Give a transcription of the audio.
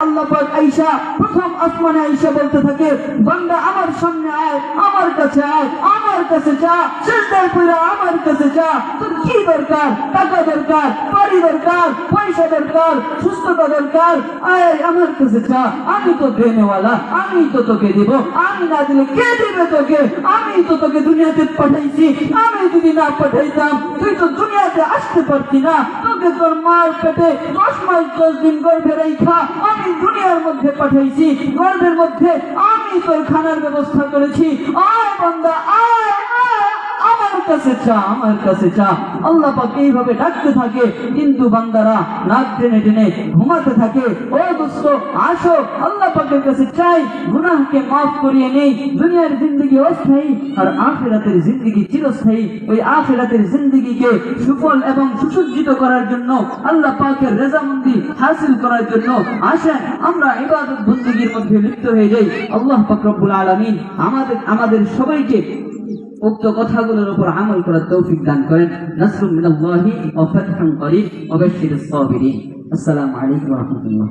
আল্লাহ পাক আয়েশা প্রথম আসমানে আয়েশা বলতে থাকে, বান্দা আমার সামনে আয়, আমার কাছে আয়, আমার কাছে যা, সিজদায় পড়ে আমার কাছে যা। তোর কি দরকার? টাকা দরকার, বাড়ি দরকার, পয়সা দরকার, সুস্থতা দরকার, আয় আমার কাছে যা। আমি তো দেনেওয়ালা, আমি তো তোকে দিব। আমি না দিলে কে দিবে তোকে? আমি তো তোকে দুনিয়াতে পাঠাইছি। আমি যদি না পাঠাইতাম তুই তো দুনিয়াতে আসতে পারতি না। তোকে তোর মার পেটে 10 মাস 10 দিন গর্ভে রেখা আমি দুনিয়ার মধ্যে পাঠাইছি। গর্ভের মধ্যে আমি তোর খানার ব্যবস্থা করেছি। আয় বান্দা আয়, আমার কাছে চা, আমার কাছে চা। আল্লাহ পাক এইভাবে ডাকতে থাকে, কিন্তু বান্দারা নাক টেনে টেনে ঘুমাতে থাকে। ও দোস্ত আসো, আল্লাহ পাকের কাছে চাই, গুনাহকে মাফ করিয়ে নেই। দুনিয়ার জিন্দগি অস্থায়ী আর আখিরাতের জিন্দগি চিরস্থায়ী। ওই আখিরাতের জিন্দগিকে সুফল এবং সুসজ্জিত করার জন্য, আল্লাহ পাকের রেজামন্দি হাসিল করার জন্য আসেন আমরা ইবাদত বন্দেগীর মধ্যে লিপ্ত হয়ে যাই। আল্লাহ পাক রব্বুল আলামিন আমাদের সবাইকে উক্ত কথাগুলোর উপর আমল করার তৌফিক দান করেন। নাসরুম মিনাল্লাহি ওয়া ফাতহুন করিব ওয়া বাশশিরিস সাবিরিন। আসসালামু আলাইকুম ওয়া রাহমাতুল্লাহ।